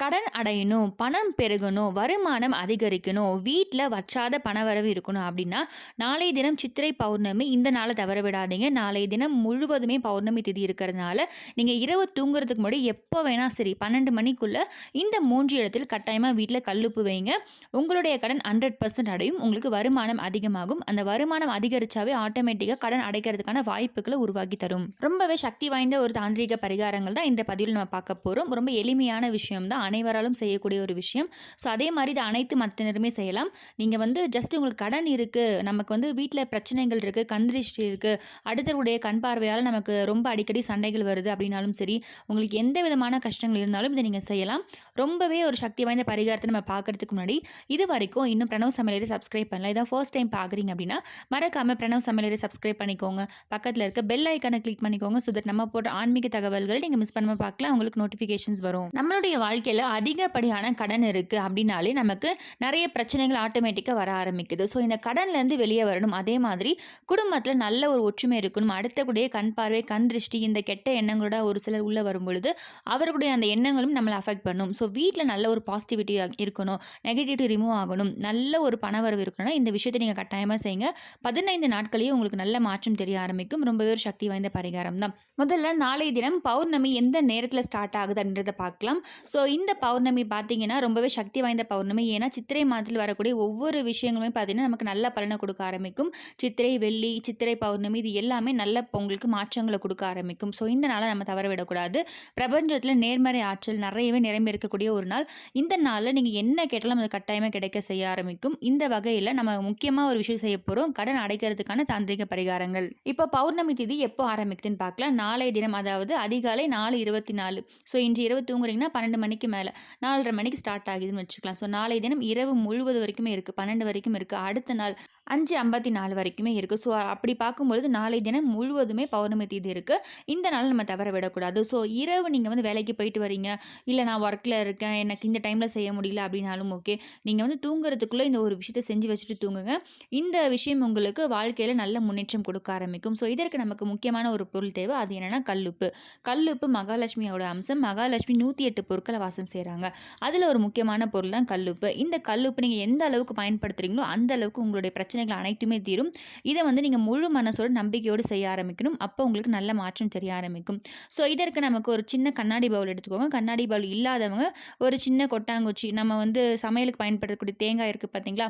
கடன் அடையணும், பணம் பெருகணும், வருமானம் அதிகரிக்கணும், வீட்ல வற்றாத பணவரவு இருக்கணும் அப்டின்னா, நாளைய தினம் சித்திரை பௌர்ணமி இந்த நாள தவற விடாதீங்க. நாளைய தினம் முழுவதுமே பௌர்ணமி திதி இருக்கிறதுனால, நீங்க இரவு தூங்குறதுக்கு முன்னாடி எப்போ வேணா சரி 12 மணிக்குள்ள இந்த 3 இடத்தில் கட்டாயமா வீட்ல கல்லுப்பு வைங்க. உங்களுடைய கடன் 100% அடையும். உங்களுக்கு வருமானம் அதிகமாகும். அந்த வருமானம் அதிகரிச்சாவே ஆட்டோமேட்டிக்கா கடன் அடைக்கிறதுக்கான வாய்ப்புகள உருவாக்கி தரும். ரொம்பவே சக்தி வாய்ந்த ஒரு தாந்திரீக பரிகாரங்கள் தான் இந்த பதிவில நம்ம பார்க்க போறோம். ரொம்ப எளிமையான விஷயம் தான். அனைவராலும் செய்யக்கூடிய ஒரு விஷயம். ஸோ அதே மாரி இது அனைத்து மதத்தினருமே செய்யலாம். நீங்க வந்து ஜஸ்ட் உங்களுக்கு கடன் இருக்கு, நமக்கு வந்து வீட்ல பிரச்சனைகள் இருக்கு, கண் திருஷ்டி இருக்கு, அடுத்தவருடைய கண் பார்வையால நமக்கு ரொம்ப அடிக்கடி சண்டைகள் வருது அப்படின்னாலும் சரி, உங்களுக்கு எந்த விதமான கஷ்டங்கள் இருந்தாலும் இத நீங்க செய்யலாம். ரொம்பவே ஒரு சக்தி வாய்ந்த பரிகாரத்த நம்ம பார்க்கறதுக்கு முன்னாடி, இதுவரைக்கும் இன்னும் பிரணவ் சமையலறை சப்ஸ்கிரைப் பண்ணல. இதான் ஃபர்ஸ்ட் டைம் பார்க்குறீங்க அப்படின்னா, மறக்காம பிரணவ் சமையலறை சப்ஸ்கிரைப் பண்ணிக்கோங்க. பக்கத்துல இருக்க பெல் ஐகான கிளிக் பண்ணிக்கோங்க. ஸோ தட் நம்ம போடுற ஆன்மீக தகவல்கள் நீங்க மிஸ் பண்ணாம பார்க்கலாம். உங்களுக்கு நோட்டிஃபிகேஷன்ஸ் வரும். நம்மளுடைய வாழ்க்கையில அதிகப்படியான கடன் இருக்கு அப்படின்னாலே நமக்கு நிறைய பிரச்சனைகள் ஆட்டோமேட்டிக்கா வர ஆரம்பிக்குது. ஸோ இந்த கடன்ல இருந்து வெளியே வரணும். அதே மாதிரி குடும்பத்துல நல்ல ஒரு ஒற்றுமை இருக்கணும். அடுத்தக்கூடிய கண் பார்வை, கண் திருஷ்டி, இந்த கெட்ட எண்ணங்களோட ஒரு சிலர் உள்ள வரும்பொழுது அவர்களுடைய அந்த எண்ணங்களும் நம்மளை அஃபெக்ட் பண்ணும். ஸோ வீட்டில் நல்ல ஒரு பாசிட்டிவிட்டி இருக்கணும், நெகட்டிவிட்டி ரிமூவ் ஆகணும், நல்ல ஒரு பணவரவு இருக்கணும்னா இந்த விஷயத்தை நீங்கள் கட்டாயமாக செய்யுங்க. 15 நாட்களையும் உங்களுக்கு நல்ல மாற்றம் தெரிய ஆரம்பிக்கும். ரொம்பவே ஒரு சக்தி வாய்ந்த பரிகாரம் தான். முதல்ல நாளைய தினம் பௌர்ணமி எந்த நேரத்தில் ஸ்டார்ட் ஆகுது அப்படின்றத பார்க்கலாம். ஸோ இந்த பௌர்ணமி பார்த்தீங்கன்னா ரொம்பவே சக்தி வாய்ந்த பௌர்ணமி. ஏன்னா சித்திரை மாதத்தில் வரக்கூடிய ஒவ்வொரு விஷயங்களுமே பார்த்தீங்கன்னா நமக்கு நல்ல பலனை கொடுக்க ஆரம்பிக்கும். சித்திரை வெள்ளி, சித்திரை பௌர்ணமி இது எல்லாமே நல்ல உங்களுக்கு மாற்றங்களை கொடுக்க ஆரம்பிக்கும். ஸோ இந்த நாளை நம்ம தவற விடக்கூடாது. பிரபஞ்சத்தில் நேர்மறை ஆற்றல் நிறையவே நிரம்பி இருக்கக்கூடிய ஒரு நாள். இந்த நாளில் நீங்கள் என்ன கேட்டாலும் அது கட்டாயமாக கிடைக்க செய்ய ஆரம்பிக்கும். இந்த வகையில் நம்ம முக்கியமாக ஒரு விஷயம் செய்ய போகிறோம், கடன் அடைக்கிறதுக்கான தாந்திரிக பரிகாரங்கள். இப்போ பௌர்ணமி திதி எப்போ ஆரம்பிக்குதுன்னு பார்க்கலாம். நாளைய தினம், அதாவது அதிகாலை 4:24. ஸோ இன்று இரவு தூங்குறீங்கன்னா 12 மணிக்கு மேலே 4:30 மணிக்கு ஸ்டார்ட் ஆகுதுன்னு வச்சுக்கலாம். ஸோ நாளைய தினம் இரவு முழுவதும் வரைக்குமே இருக்குது, 12 வரைக்கும் இருக்குது. அடுத்த நாள் 5:54 வரைக்குமே இருக்குது. ஸோ அப்படி பார்க்கும்பொழுது நாளைய தினம் முழுவதுமே பௌர்ணமி தீதி இருக்குது. இந்த நாள் நம்ம தவற விடக்கூடாது. ஸோ இரவு நீங்கள் வந்து வேலைக்கு போயிட்டு வரீங்க, இல்லை நான் ஒர்க்கில் இருக்கேன், எனக்கு இந்த டைமில் செய்ய முடியல அப்படின்னாலும் ஓகே, நீங்கள் வந்து தூங்குறதுக்குள்ளே இந்த ஒரு விஷயத்தை செஞ்சு வச்சுட்டு தூங்குங்க. இந்த விஷயம் உங்களுக்கு வாழ்க்கையில் நல்ல முன்னேற்றம் கொடுக்க ஆரம்பிக்கும். ஸோ இதற்கு நமக்கு முக்கியமான ஒரு பொருள் தேவை. அது என்னென்னா கல்லுப்பு. கல்லுப்பு மகாலட்சுமியோட அம்சம். மகாலட்சுமி 108 பொருட்களை வாசம் செய்கிறாங்க. அதில் ஒரு முக்கியமான பொருள் தான் கல்லுப்பு. இந்த கல்லுப்பு நீங்கள் எந்த அளவுக்கு பயன்படுத்துகிறீங்களோ அந்த அளவுக்கு உங்களுடைய பிரச்சனைகள் அனைத்துமே தீரும். இதை வந்து நீங்கள் முழு மனசோட நம்பிக்கையோடு செய்ய ஆரம்பிக்கணும். அப்போ உங்களுக்கு நல்ல மாற்றம் தெரிய ஆரம்பிக்கும். ஸோ இதற்கு நமக்கு ஒரு சின்ன கண்ணாடி பவுல் எடுத்துக்கோங்க. கண்ணாடி பவுல் இல்லாதவங்க ஒரு சின்ன கொட்டாங்குச்சி, நம்ம வந்து சமையலுக்கு பயன்படுத்தக்கூடிய தேங்காய் இருக்குது பார்த்தீங்களா,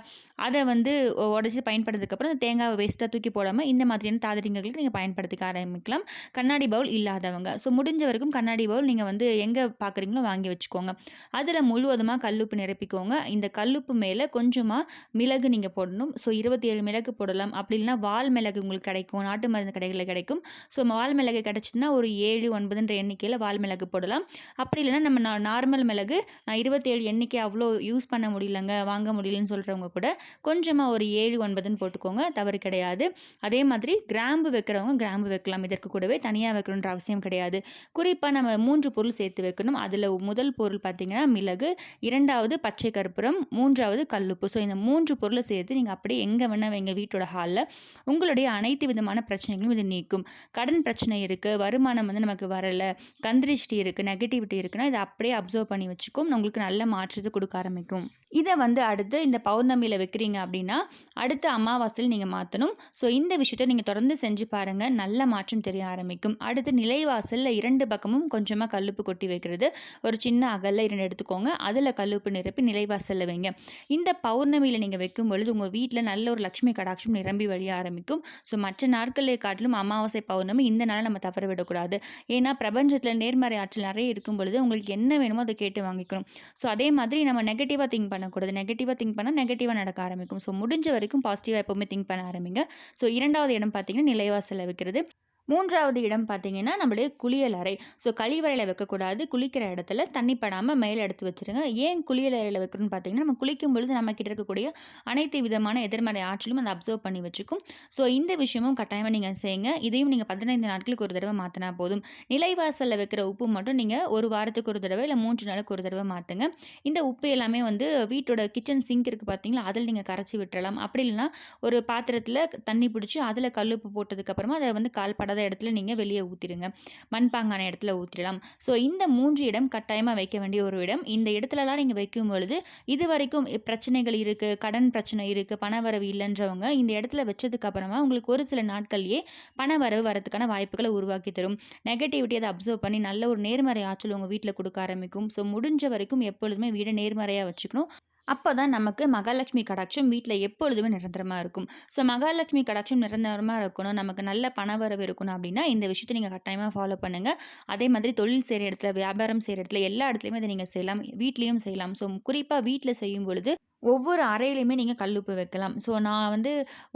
அதை வந்து உடச்சி பயன்படுத்துறதுக்கப்புறம் அந்த தேங்காவை வேஸ்ட்டாக தூக்கி போடாமல் இந்த மாதிரியான தாதிரிங்களுக்கு நீங்கள் பயன்படுத்திக்க ஆரம்பிக்கலாம். கண்ணாடி பவுல் இல்லாதவங்க ஸோ முடிஞ்ச வரைக்கும் கண்ணாடி பவுல் நீங்கள் வந்து எங்கே பார்க்குறீங்களோ வாங்கி வச்சுக்கோங்க. அதில் முழுவதுமாக கல்லுப்பு நிரப்பிக்கோங்க. இந்த கல்லுப்பு மேலே கொஞ்சமாக மிளகு நீங்கள் போடணும். ஸோ 27 மிளகு போடலாம். அப்படி இல்லைனா வால் மிளகு உங்களுக்கு கிடைக்கும், நாட்டு மருந்து கடைகளில் கிடைக்கும். ஸோ வால் மிளகு கிடைச்சிதுன்னா ஒரு 7, 9ன்ற எண்ணிக்கையில் வால் மிளகு போடலாம். அப்படி இல்லைனா நம்ம நார்மல் மிளகு, நான் 27 எண்ணிக்கை அவ்வளோ யூஸ் பண்ண முடியலங்க, வாங்க முடியலன்னு சொல்கிறவங்க கூட கொஞ்சமாக ஒரு 7, 9ன்னு போட்டுக்கோங்க, தவறு கிடையாது. அதே மாதிரி கிராம்பு வைக்கிறவங்க கிராம்பு வைக்கலாம். இதற்கு கூடவே தனியாக வைக்கணுன்ற அவசியம் கிடையாது. குறிப்பாக நம்ம 3 பொருள் சேர்த்து வைக்கணும். அதில் முதல் பொருள் பார்த்தீங்கன்னா மிளகு, 2வது பச்சை கற்பூரம், 3வது கல்லுப்பு. ஸோ இந்த 3 பொருளை சேர்த்து நீங்கள் அப்படியே எங்கே வேணால் வைங்க வீட்டோட ஹாலில். உங்களுடைய அனைத்து விதமான பிரச்சனைகளும் இது நீக்கும். கடன் பிரச்சனை இருக்குது, வருமானம் வந்து நமக்கு வரலை, கந்திருஷ்டி இருக்குது, நெகட்டிவிட்டி இருக்குன்னா இதை அப்படியே அப்சர்வ் பண்ணி வச்சுக்கும். உங்களுக்கு நல்ல மாற்றத்தை கொடுக்க ஆரம்பிக்கும். இதை வந்து அடுத்து இந்த பௌர்ணமியில் வைக்கிறீங்க அப்படின்னா அடுத்த அமாவாசையில் நீங்கள் மாற்றணும். ஸோ இந்த விஷயத்தை நீங்கள் தொடர்ந்து செஞ்சு பாருங்கள், நல்ல மாற்றம் தெரிய ஆரம்பிக்கும். அடுத்து நிலைவாசலில் 2 பக்கமும் கொஞ்சமாக கல்லுப்பு கொட்டி வைக்கிறது. ஒரு சின்ன அகல்ல 2 எடுத்துக்கோங்க, அதில் கல்லுப்பு நிரப்பி நிலைவாசலில் வைங்க. இந்த பௌர்ணமியில் நீங்கள் வைக்கும் பொழுது உங்கள் வீட்டில் நல்ல ஒரு லக்ஷ்மி கடாட்சம் நிரம்பி வழிய ஆரம்பிக்கும். ஸோ மற்ற நாட்களை காட்டிலும் அமாவாசை பௌர்ணமி இந்த நாளை நம்ம தவற விடக்கூடாது. ஏன்னா பிரபஞ்சத்தில் நேர்மறை ஆற்றல் நிறைய இருக்கும் பொழுது உங்களுக்கு என்ன வேணுமோ அதை கேட்டு வாங்கிக்கணும். ஸோ அதே மாதிரி நம்ம நெகட்டிவாக திங்க் பண்ணக்கூடாது. நெகட்டிவாக திங்க் பண்ணால் நெகட்டிவாக நடக்க ஆரம்பிக்கும். ஸோ முடிஞ்ச வரைக்கும் பாசிட்டிவாக எப்போவுமே திங்க் பண்ண ஆரம்பிங்க. ஸோ 2வது இடம் பார்த்தீங்கன்னா நிலைவாசலில் வைக்கிறது. 3வது இடம் பார்த்தீங்கன்னா நம்மளுடைய குளியல் அறை. ஸோ கழிவறையில் வைக்கக்கூடாது. குளிக்கிற இடத்துல தண்ணி படாமல் மேலே எடுத்து வச்சுருங்க. ஏன் குளியல் அறையில் வைக்கணும்னு பார்த்தீங்கன்னா நம்ம குளிக்கும் பொழுது நம்ம கிட்ட இருக்கக்கூடிய அனைத்து விதமான எதிர்மறை ஆற்றலும் அதை அப்சர்வ் பண்ணி வச்சுக்கும். ஸோ இந்த விஷயமும் கட்டாயமாக நீங்கள் செய்யுங்க. இதையும் நீங்கள் 15 நாட்களுக்கு ஒரு தடவை மாற்றினா போதும். நிலைவாசலில் வைக்கிற உப்பு மட்டும் நீங்கள் ஒரு வாரத்துக்கு ஒரு தடவை இல்லை 3 நாளுக்கு ஒரு தடவை மாற்றுங்க. இந்த உப்பு எல்லாமே வந்து வீட்டோட கிச்சன் சிங்க் இருக்குது பார்த்தீங்களா, அதில் நீங்கள் கரைச்சி விட்டுறலாம். அப்படி இல்லைனா ஒரு பாத்திரத்தில் தண்ணி பிடிச்சி அதில் கல்லுப்பு போட்டதுக்கப்புறமா அதை வந்து கால்படாத இல்லாத இடத்துல நீங்கள் வெளியே ஊற்றிடுங்க. மண்பாங்கான இடத்துல ஊற்றிடலாம். ஸோ இந்த 3 இடம் கட்டாயமாக வைக்க வேண்டிய ஒரு இடம். இந்த இடத்துலலாம் நீங்கள் வைக்கும் பொழுது இதுவரைக்கும் பிரச்சனைகள் இருக்குது, கடன் பிரச்சனை இருக்குது, பணவரவு இல்லைன்றவங்க இந்த இடத்துல வச்சதுக்கு அப்புறமா உங்களுக்கு ஒரு சில நாட்கள்லேயே பணவரவு வரதுக்கான வாய்ப்புகளை உருவாக்கி தரும். நெகட்டிவிட்டி அதை அப்சர்வ் பண்ணி நல்ல ஒரு நேர்மறை ஆற்றல் உங்கள் வீட்டில் கொடுக்க ஆரம்பிக்கும். ஸோ முடிஞ்ச வரைக்கும் எப்பொழுதுமே வீடை நேர்மறையாக வச்சுக்கணும். அப்போ தான் நமக்கு மகாலட்சுமி கடாட்சம் வீட்டில் எப்பொழுதுமே நிரந்தரமாக இருக்கும். ஸோ மகாலட்சுமி கடாட்சம் நிரந்தரமாக இருக்கணும், நமக்கு நல்ல பணவரவு இருக்கணும் அப்படின்னா இந்த விஷயத்தை நீங்கள் கட்டாயமாக ஃபாலோ பண்ணுங்கள். அதே மாதிரி தொழில் செய்கிற இடத்துல, வியாபாரம் செய்கிற இடத்துல எல்லா இடத்துலையுமே இதை நீங்கள் செய்யலாம். வீட்லேயும் செய்யலாம். ஸோ குறிப்பாக வீட்டில் செய்யும் பொழுது ஒவ்வொரு அறையிலையுமே நீங்கள் கல்லுப்பு வைக்கலாம். ஸோ நான் வந்து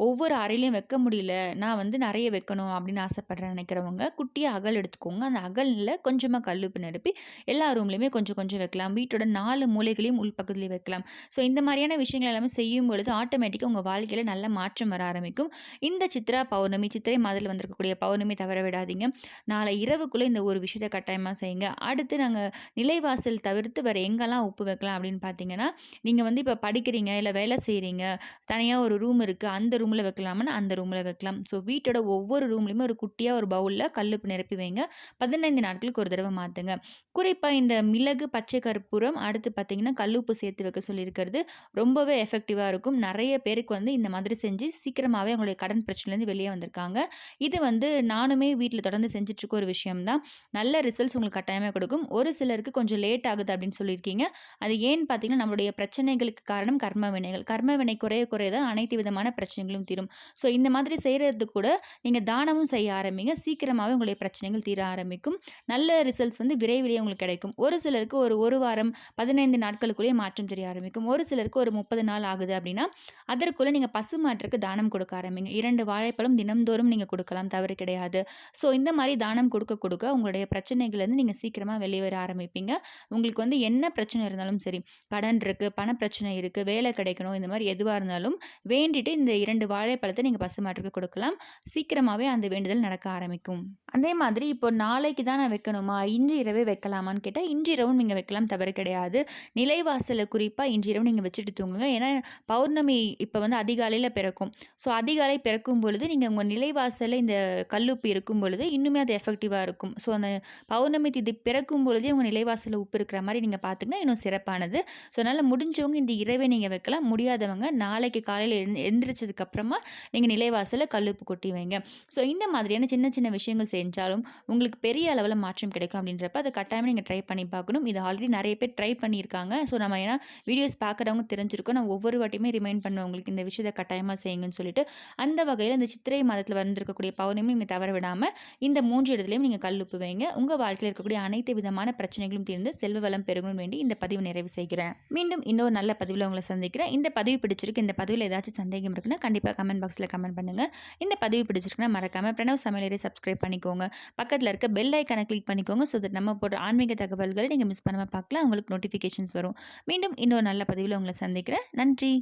ஒவ்வொரு அறையிலையும் வைக்க முடியல, நான் வந்து நிறைய வைக்கணும் அப்படின்னு ஆசைப்படுறேன் நினைக்கிறவங்க, குட்டியாக அகல் எடுத்துக்கோங்க. அந்த அகலில் கொஞ்சமாக கல்லுப்பு நிரப்பி எல்லா ரூம்லேயுமே கொஞ்சம் கொஞ்சம் வைக்கலாம். வீட்டோட 4 மூலைகளையும் உள்பக்கத்துலேயும் வைக்கலாம். ஸோ இந்த மாதிரியான விஷயங்கள் எல்லாமே செய்யும் பொழுது ஆட்டோமேட்டிக்காக உங்கள் வாழ்க்கையில் நல்ல மாற்றம் வர ஆரம்பிக்கும். இந்த சித்ரா பௌர்ணமி, சித்திரை மாதத்தில் வந்திருக்கக்கூடிய பௌர்ணமி தவற விடாதீங்க. நாளை இரவுக்குள்ளே இந்த ஒரு விஷயத்தை கட்டாயமாக செய்யுங்க. அடுத்து நாங்கள் நிலைவாசல் தவிர்த்து வேறு எங்கெல்லாம் உப்பு வைக்கலாம் அப்படின்னு பார்த்தீங்கன்னா, நீங்கள் வந்து இப்போ படிக்கிறீங்க, இல்லை வேலை செய்கிறீங்க, தனியாக ஒரு ரூம் இருக்குது, அந்த ரூமில் வைக்கலாமான்னு அந்த ரூமில் வைக்கலாம். ஸோ வீட்டோட ஒவ்வொரு ரூம்லேயுமே ஒரு குட்டியாக ஒரு பவுலில் கல்லுப்பு நிரப்பி வைங்க. 15 நாட்களுக்கு ஒரு தடவை மாற்றுங்க. குறிப்பாக இந்த மிளகு, பச்சை கற்பூரம், அடுத்து பார்த்தீங்கன்னா கல்லுப்பு சேர்த்து வைக்க சொல்லியிருக்கிறது ரொம்பவே எஃபெக்டிவாக இருக்கும். நிறைய பேருக்கு வந்து இந்த மாதிரி செஞ்சு சீக்கிரமாகவே அவங்களுடைய கடன் பிரச்சனைலேருந்து வெளியே வந்திருக்காங்க. இது வந்து நானுமே வீட்டில் தொடர்ந்து செஞ்சுட்ருக்க ஒரு விஷயம் தான். நல்ல ரிசல்ட்ஸ் உங்களுக்கு கட்டாயமாக கொடுக்கும். ஒரு சிலருக்கு கொஞ்சம் லேட் ஆகுது அப்படின்னு சொல்லியிருக்கீங்க. அது ஏன்னு பார்த்தீங்கன்னா நம்மளுடைய பிரச்சனைகளுக்கு காரணம் கர்ம வினைகள். கர்ம வினை குறைய குறைய தான் அனைத்து விதமான பிரச்சனைகளும் தீரும். ஸோ இந்த மாதிரி செய்கிறது கூட நீங்கள் தானமும் செய்ய ஆரம்பிங்க. சீக்கிரமாகவே உங்களுடைய பிரச்சனைகள் தீர ஆரம்பிக்கும். நல்ல ரிசல்ட்ஸ் வந்து விரைவிலேயே உங்களுக்கு கிடைக்கும். ஒரு சிலருக்கு ஒரு வாரம் 15 நாட்களுக்குள்ளேயே மாற்றம் தெரிய ஆரம்பிக்கும். ஒரு சிலருக்கு ஒரு 30 நாள் ஆகுது அப்படின்னா அதற்குள்ளே நீங்கள் பசுமாற்றுக்கு தானம் கொடுக்க ஆரம்பிங்க. 2 வாழைப்பழம் தினம்தோறும் நீங்கள் கொடுக்கலாம், தவறு கிடையாது. ஸோ இந்த மாதிரி தானம் கொடுக்க கொடுக்க உங்களுடைய பிரச்சனைகள்லேருந்து நீங்கள் சீக்கிரமாக வெளியே வர ஆரம்பிப்பீங்க. உங்களுக்கு வந்து என்ன பிரச்சனை இருந்தாலும் சரி, கடன் இருக்குது, பண பிரச்சனை இருக்குது, வேலை கிடைக்கணும், இந்த மாதிரி எதுவாக இருந்தாலும் வேண்டிட்டு இந்த 2 வாழைப்பழத்தை நீங்கள் பசுமாற்றுக்கு கொடுக்கலாம். சீக்கிரமாகவே அந்த வேண்டுதல் நடக்க ஆரம்பிக்கும். அதே மாதிரி இப்போ நாளைக்கு தான் நான் வைக்கணுமா, இன்று இரவே வைக்கலாமான்னு கேட்டால் இன்று இரவும் நீங்கள் வைக்கலாம், தவறு கிடையாது. நிலைவாசலை குறிப்பாக இன்று இரவு நீங்கள் வச்சுட்டு தூங்குங்க. ஏன்னா பௌர்ணமி இப்போ வந்து அதிகாலையில் பிறக்கும். ஸோ அதிகாலை பிறக்கும் பொழுது நீங்கள் உங்கள் நிலைவாசலில் இந்த கல்லுப்பு இருக்கும் பொழுது இன்னுமே அது எஃபெக்டிவாக இருக்கும். ஸோ அந்த பௌர்ணமி திதி பிறக்கும் பொழுதே உங்கள் நிலைவாசலில் உப்பு இருக்கிற மாதிரி நீங்கள் பார்த்துங்கன்னா இன்னும் சிறப்பானது. ஸோ அதனால் முடிஞ்சவங்க இந்த இரவே நீங்கள் வைக்கலாம். முடியாதவங்க நாளைக்கு காலையில் எந்திரிச்சதுக்கு அப்புறமா நீங்கள் நிலைவாசலில் கல்லுப்பு கொட்டி வைங்க. ஸோ இந்த மாதிரியான சின்ன சின்ன விஷயங்கள் செஞ்சாலும் உங்களுக்கு பெரிய அளவில் மாற்றம் கிடைக்கும். அப்படின்றப்ப அதை கட்டாயமாக நீங்கள் ட்ரை பண்ணி பார்க்கணும். இது ஆல்ரெடி நிறைய பேர் ட்ரை பண்ணியிருக்காங்க. ஸோ நம்ம ஏன்னா வீடியோஸ் பார்க்குறவங்க தெரிஞ்சிருக்கோம். நான் ஒவ்வொரு வாட்டியுமே ரிமைண்ட் பண்ணுவேன் உங்களுக்கு இந்த விஷயத்தை கட்டாயமாக செய்யுங்கன்னு சொல்லிட்டு. அந்த வகையில் இந்த சித்திரை மாதத்தில் வந்திருக்கக்கூடிய பௌர்ணமி நீங்கள் தவற விடாமல் இந்த 3 இடத்துலையும் நீங்கள் கல்லுப்பு வைங்க. உங்கள் வாழ்க்கையில் இருக்கக்கூடிய அனைத்து விதமான பிரச்சனைகளும் தீர்ந்து செல்வ வளம் பெருகும் வேண்டி இந்த பதிவு நிறைவு செய்கிறேன். மீண்டும் இன்னொரு நல்ல பதிவில் உங்களை சந்திக்கிறேன். இந்த பதிவு பிடிச்சிருக்கு, இந்த பதிவில் ஏதாச்சும் சந்தேகம் இருக்குன்னா கண்டிப்பாக கமெண்ட் பாக்ஸில் கமெண்ட் பண்ணுங்கள். இந்த பதிவு பிடிச்சிருக்குன்னா மறக்காமல் பிரணவ் சமையலறை சப்ஸ்கிரைப் பண்ணிக்கோங்க. பக்கத்தில் இருக்க பெல் ஐக்கானை கிளிக் பண்ணிக்கோங்க. ஸோ தட் நம்ம போடுற ஆன்மீக தகவல்களை நீங்கள் மிஸ் பண்ணாமல் பார்க்கலாம். உங்களுக்கு நோட்டிஃபிகேஷன்ஸ் வரும். மீண்டும் இன்னொரு நல்ல பதிவில் உங்களை சந்திக்கிறேன். நன்றி.